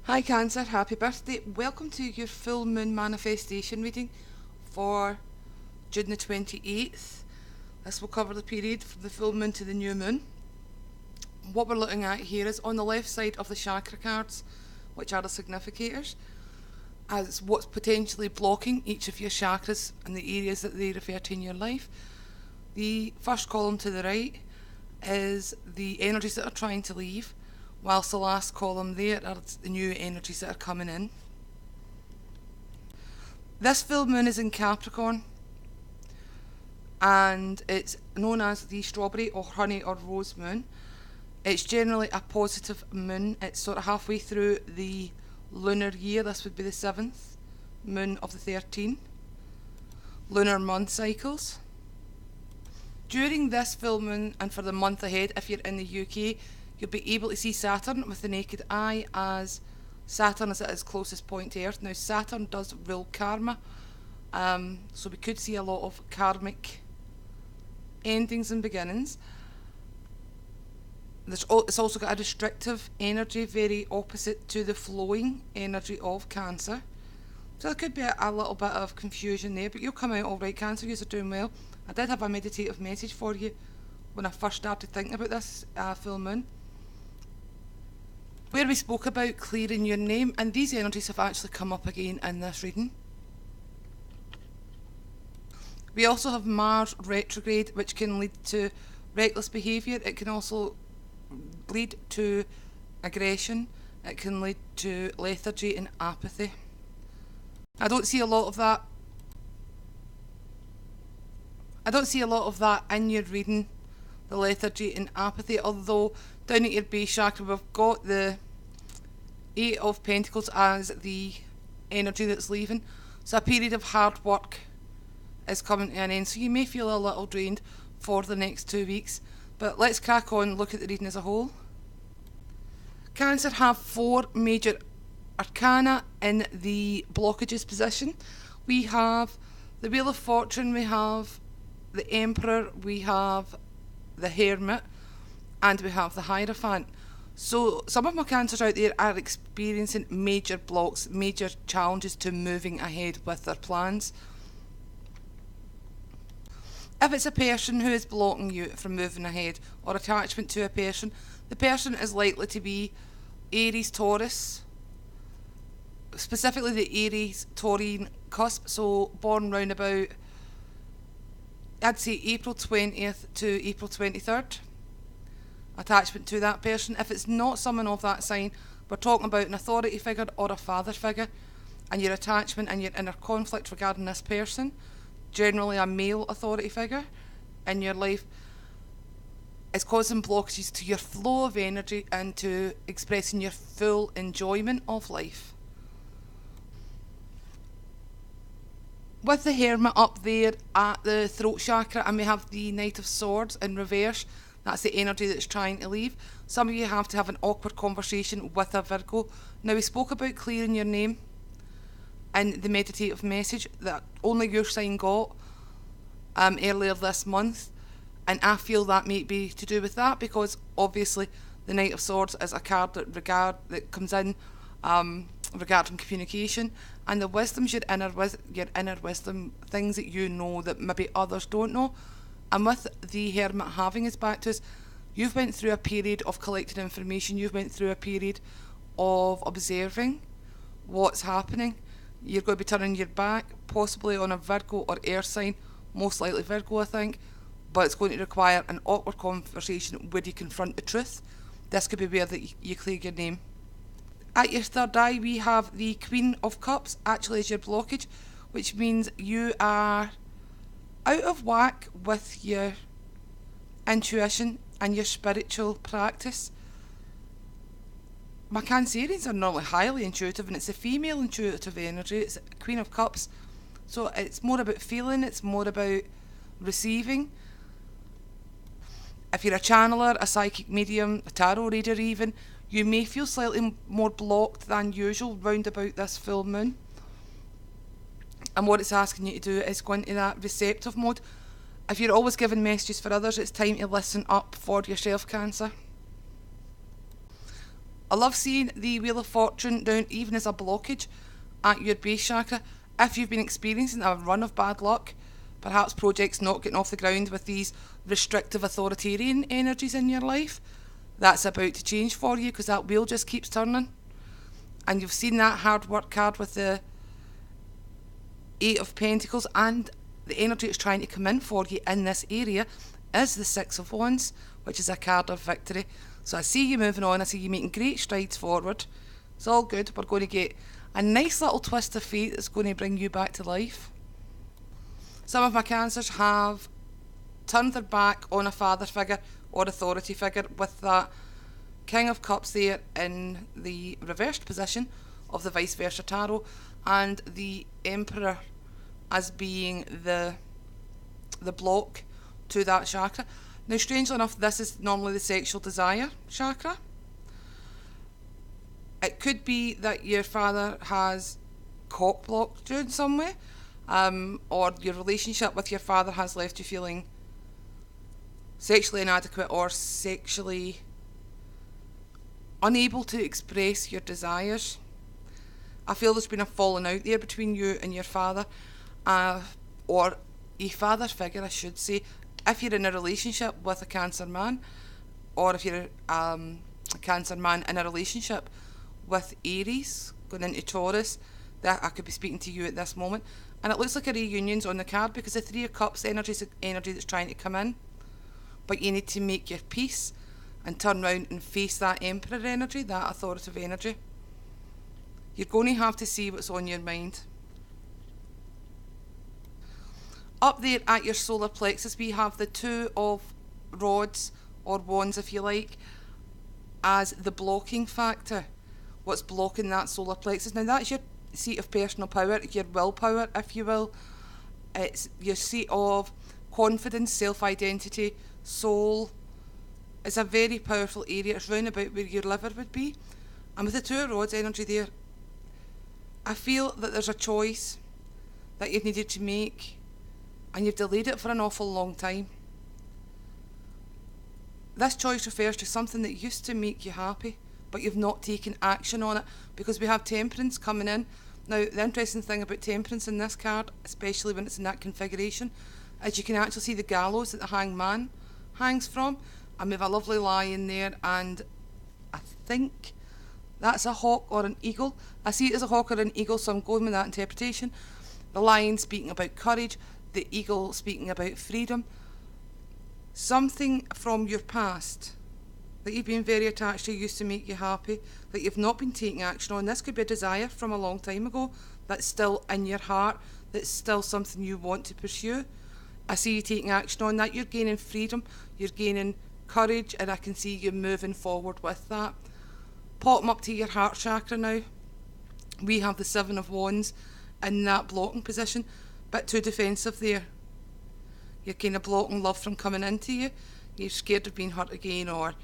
Hi Cancer, happy birthday. Welcome to your full moon manifestation reading for June the 28th. This will cover the period from the full moon to the new moon. What we're looking at here is on the left side of the chakra cards, which are the significators, as what's potentially blocking each of your chakras and the areas that they refer to in your life. The first column to the right is the energies that are trying to leave, whilst the last column there are the new energies that are coming in. This full moon is in Capricorn, and it's known as the strawberry or honey or rose moon. It's generally a positive moon. It's sort of halfway through the lunar year. This would be the 7th moon of the 13 lunar month cycles. During this full moon and for the month ahead, if you're in the UK, you'll be able to see Saturn with the naked eye, as Saturn is at its closest point to Earth. Now, Saturn does rule karma, so we could see a lot of karmic endings and beginnings. It's also got a restrictive energy, very opposite to the flowing energy of Cancer. So there could be a little bit of confusion there, but you'll come out all right, Cancer. You're doing well. I did have a meditative message for you when I first started thinking about this full moon, where we spoke about clearing your name, and these energies have actually come up again in this reading. We also have Mars retrograde, which can lead to reckless behaviour. It can also lead to aggression. It can lead to lethargy and apathy. I don't see a lot of that in your reading, the lethargy and apathy, although down at your base chakra we've got the 8 of Pentacles as the energy that's leaving. So a period of hard work is coming to an end, so you may feel a little drained for the next 2 weeks, but let's crack on and look at the reading as a whole. Cancer have 4 major arcana in the blockages position. We have the Wheel of Fortune, we have the Emperor, we have the Hermit, and we have the Hierophant. So some of my Cancers out there are experiencing major blocks, major challenges to moving ahead with their plans. If it's a person who is blocking you from moving ahead, or attachment to a person, the person is likely to be Aries, Taurus, specifically the Aries Taurine cusp, so born round about, I'd say April 20th to April 23rd. Attachment to that person. If it's not someone of that sign, we're talking about an authority figure or a father figure, and your attachment and your inner conflict regarding this person, generally a male authority figure in your life, is causing blockages to your flow of energy and to expressing your full enjoyment of life. With the Hermit up there at the throat chakra, and we have the Knight of Swords in reverse, that's the energy that's trying to leave. Some of you have to have an awkward conversation with a Virgo. Now, we spoke about clearing your name in the meditative message that only your sign got earlier this month, and I feel that may be to do with that, because obviously the Knight of Swords is a card that comes in regarding communication, and the wisdom's your inner wisdom, things that you know that maybe others don't know. And with the Hermit having his back to us, you've went through a period of collecting information, you've went through a period of observing what's happening. You're going to be turning your back possibly on a Virgo or air sign, most likely Virgo I think, but it's going to require an awkward conversation where you confront the truth. This could be where you clear your name. At your third eye, we have the Queen of Cups, actually as your blockage, which means you are out of whack with your intuition and your spiritual practice. My Cancerians are normally highly intuitive, and it's a female intuitive energy. It's Queen of Cups, so it's more about feeling, it's more about receiving. If you're a channeler, a psychic medium, a tarot reader even, you may feel slightly more blocked than usual round about this full moon. And what it's asking you to do is go into that receptive mode. If you're always giving messages for others, it's time to listen up for yourself, Cancer. I love seeing the Wheel of Fortune down even as a blockage at your base chakra. If you've been experiencing a run of bad luck, perhaps projects not getting off the ground with these restrictive authoritarian energies in your life, that's about to change for you because that wheel just keeps turning. And you've seen that hard work card with the Eight of Pentacles, and the energy that's trying to come in for you in this area is the Six of Wands, which is a card of victory. So I see you moving on, I see you making great strides forward. It's all good. We're going to get a nice little twist of fate that's going to bring you back to life. Some of my Cancers have turned their back on a father figure or authority figure with that King of Cups there in the reversed position of the Vice Versa Tarot, and the Emperor as being the block to that chakra. Now, strangely enough, this is normally the sexual desire chakra. It could be that your father has cock blocked you in some way, or your relationship with your father has left you feeling sexually inadequate or sexually unable to express your desires. I feel there's been a falling out there between you and your father, or a father figure, I should say. If you're in a relationship with a Cancer man, or if you're a Cancer man in a relationship with Aries going into Taurus, that I could be speaking to you at this moment. And it looks like a reunion's on the card because the Three of Cups energy is the energy that's trying to come in. But you need to make your peace and turn around and face that Emperor energy, that authoritative energy. You're going to have to see what's on your mind. Up there at your solar plexus, we have the Two of Rods, or Wands if you like, as the blocking factor. What's blocking that solar plexus? Now that's your seat of personal power, your willpower if you will. It's your seat of confidence, self-identity, soul. It's a very powerful area. It's round about where your liver would be. And with the Two of Rods energy there, I feel that there's a choice that you've needed to make, and you've delayed it for an awful long time. This choice refers to something that used to make you happy, but you've not taken action on it, because we have Temperance coming in. Now, the interesting thing about Temperance in this card, especially when it's in that configuration, is you can actually see the gallows that the hangman hangs from, and we have a lovely lion there, and I think that's a hawk or an eagle. I see it as a hawk or an eagle, so I'm going with that interpretation. The lion speaking about courage, the eagle speaking about freedom. Something from your past that you've been very attached to used to make you happy, that you've not been taking action on. This could be a desire from a long time ago that's still in your heart, that's still something you want to pursue. I see you taking action on that. You're gaining freedom, you're gaining courage, and I can see you moving forward with that. Pop them up to your heart chakra now. We have the Seven of Wands in that blocking position, bit too defensive there. You're kind of blocking love from coming into you. You're scared of being hurt again, or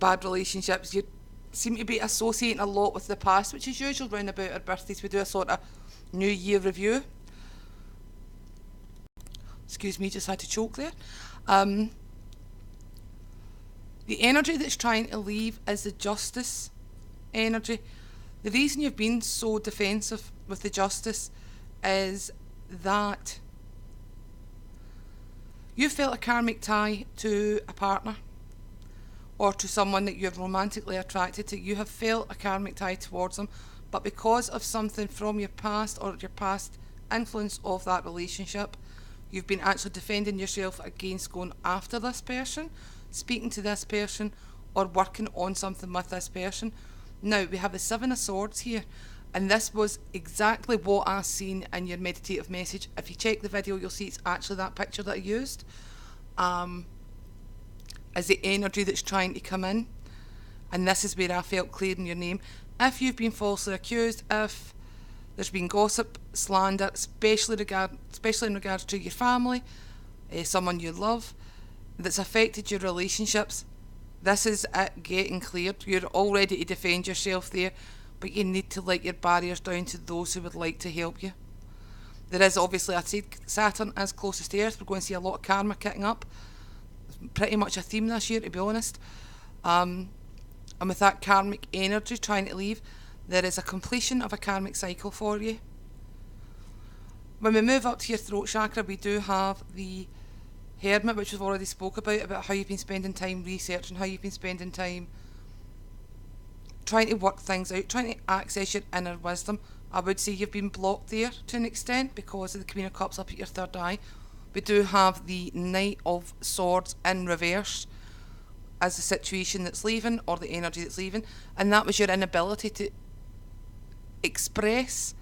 bad relationships. You seem to be associating a lot with the past, which is usual round about our birthdays. We do a sort of New Year review. Excuse me, just had to choke there. The energy that's trying to leave is the Justice energy. The reason you've been so defensive with the Justice is that you felt a karmic tie to a partner or to someone that you're romantically attracted to. You have felt a karmic tie towards them, but because of something from your past or your past influence of that relationship, you've been actually defending yourself against going after this person, speaking to this person, or working on something with this person. Now, we have the Seven of Swords here, and this was exactly what I seen in your meditative message. If you check the video, you'll see it's actually that picture that I used as the energy that's trying to come in, and this is where I felt clearing your name. If you've been falsely accused, if there's been gossip, slander, especially in regards to your family, someone you love, that's affected your relationships, this is it getting cleared. You're all ready to defend yourself there, but you need to let your barriers down to those who would like to help you. There is obviously, I said Saturn is closest to Earth. We're going to see a lot of karma kicking up. Pretty much a theme this year, to be honest. And And with that karmic energy trying to leave, there is a completion of a karmic cycle for you. When we move up to your throat chakra, we do have the Hermit, which we've already spoke about how you've been spending time researching, how you've been spending time trying to work things out, trying to access your inner wisdom. I would say you've been blocked there to an extent because of the Queen of Cups up at your third eye. We do have the Knight of Swords in reverse as the situation that's leaving, or the energy that's leaving, and that was your inability to express.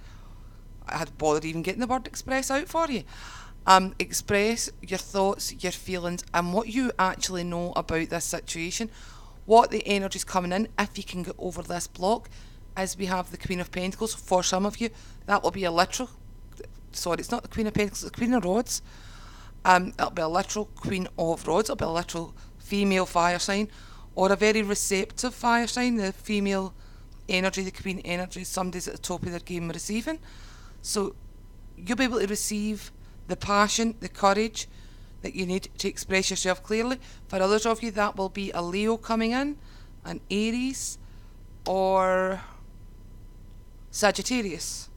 I had bothered even getting the word express out for you. Express your thoughts, your feelings, and what you actually know about this situation, what the energy's coming in. If you can get over this block, as we have the Queen of Pentacles, for some of you, that will be a literal, sorry, it's not the Queen of Pentacles, it's the Queen of Rods. It'll be a literal Queen of Rods, it'll be a literal female fire sign, or a very receptive fire sign. The female energy, the Queen energy, somebody's at the top of their game receiving. So you'll be able to receive the passion, the courage that you need to express yourself clearly. For others of you, that will be a Leo coming in, an Aries, or Sagittarius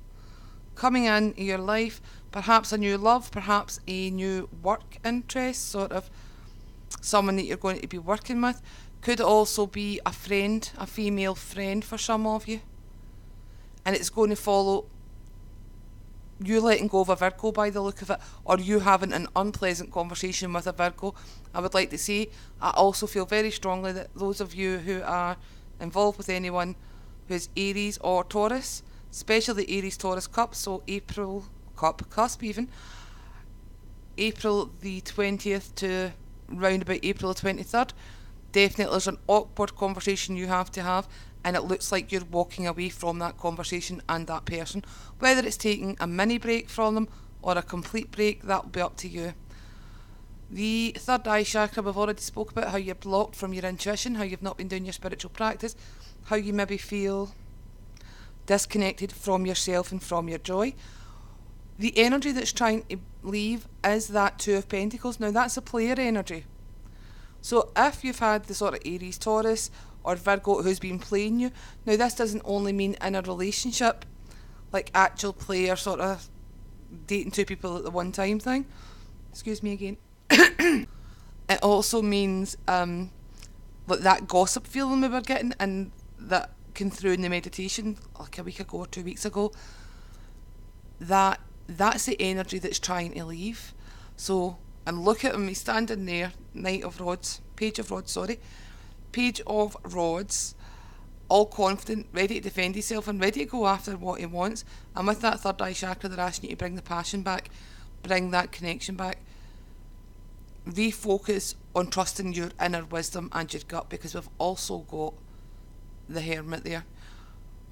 coming in your life. Perhaps a new love, perhaps a new work interest, sort of someone that you're going to be working with. Could also be a friend, a female friend for some of you. And it's going to follow you letting go of a Virgo by the look of it, or you having an unpleasant conversation with a Virgo. I would like to say, I also feel very strongly that those of you who are involved with anyone who is Aries or Taurus, especially the Aries Taurus cup, so April cusp even, April the 20th to round about April the 23rd, definitely there's an awkward conversation you have to have, and it looks like you're walking away from that conversation and that person. Whether it's taking a mini break from them or a complete break, that will be up to you. The third eye chakra, we've already spoke about how you're blocked from your intuition, how you've not been doing your spiritual practice, how you maybe feel disconnected from yourself and from your joy. The energy that's trying to leave is that Two of Pentacles. Now that's a player energy. So if you've had the sort of Aries, Taurus, or Virgo who's been playing you, now this doesn't only mean in a relationship, like actual player sort of dating two people at the one time thing. Excuse me again. It also means like that gossip feeling we were getting, and that came through in the meditation like a week ago or 2 weeks ago. That's the energy that's trying to leave. So, and look at him, he's standing there, Page of Rods, all confident, ready to defend himself and ready to go after what he wants. And with that third eye chakra, they're asking you to bring the passion back, bring that connection back, refocus on trusting your inner wisdom and your gut, because we've also got the Hermit there.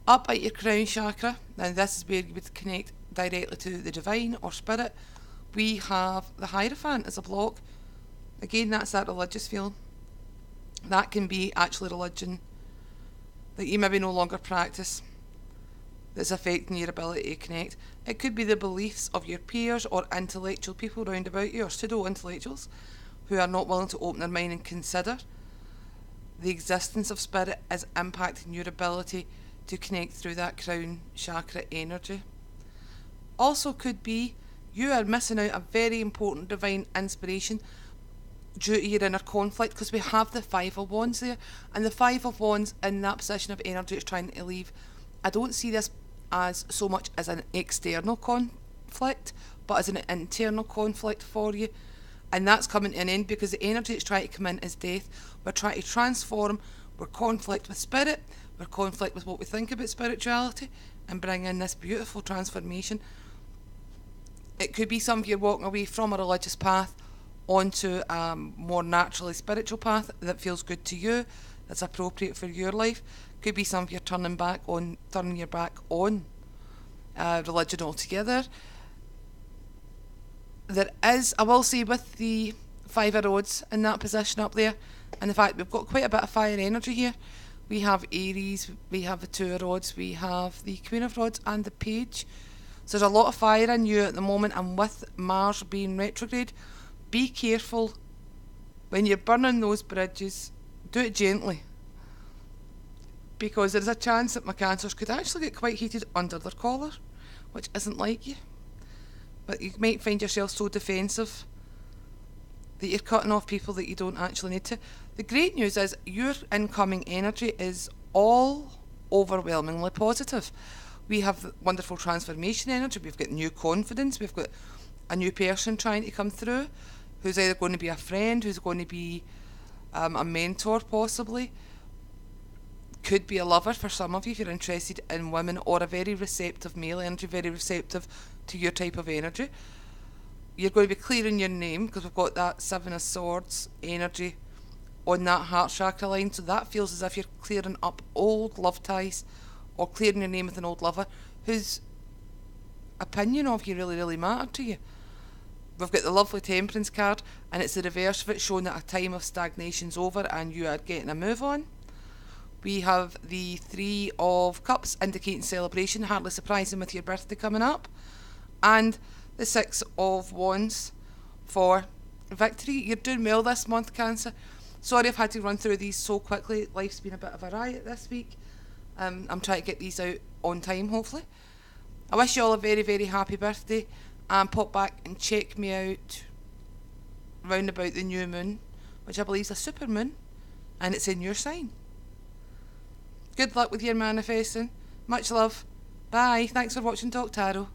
Up at your crown chakra, now this is where you would connect directly to the divine or spirit. We have the Hierophant as a block. Again, that's that religious feeling. That can be actually religion that you maybe no longer practice that's affecting your ability to connect. It could be the beliefs of your peers or intellectual people round about you, or pseudo-intellectuals, who are not willing to open their mind and consider the existence of spirit as impacting your ability to connect through that crown chakra energy. Also could be you are missing out a very important divine inspiration due to your inner conflict, because we have the Five of Wands there, and the Five of Wands in that position of energy is trying to leave. I don't see this as so much as an external conflict, but as an internal conflict for you, and that's coming to an end because the energy that's trying to come in is death. We're trying to transform, we're conflict with spirit, we're conflict with what we think about spirituality, and bring in this beautiful transformation. It could be some of you walking away from a religious path onto a more naturally spiritual path that feels good to you, that's appropriate for your life. Could be some of you turning your back on religion altogether. There is, I will say, with the Five of Rods in that position up there, and the fact we've got quite a bit of fire energy here. We have Aries, we have the Two of Rods, we have the Queen of Rods and the Page. So there's a lot of fire in you at the moment, and with Mars being retrograde, be careful when you're burning those bridges. Do it gently. because there is a chance that my cancers could actually get quite heated under their collar, which isn't like you. But you might find yourself so defensive that you're cutting off people that you don't actually need to. The great news is your incoming energy is all overwhelmingly positive. We have wonderful transformation energy, we've got new confidence, we've got a new person trying to come through who's either going to be a friend, who's going to be a mentor possibly, could be a lover for some of you if you're interested in women, or a very receptive male energy, very receptive to your type of energy. You're going to be clearing your name because we've got that Seven of Swords energy on that heart chakra line, so that feels as if you're clearing up old love ties or clearing your name with an old lover whose opinion of you really mattered to you. We've got the lovely Temperance card, and it's the reverse of it, showing that a time of stagnation's over and you are getting a move on. We have the Three of Cups, indicating celebration, hardly surprising with your birthday coming up. And the Six of Wands for victory. You're doing well this month, Cancer. Sorry I've had to run through these so quickly. Life's been a bit of a riot this week. I'm trying to get these out on time, hopefully. I wish you all a very happy birthday, and pop back and check me out round about the new moon, which I believe is a super moon, and it's in your sign. Good luck with your manifesting. Much love. Bye. Thanks for watching Talk Tarot.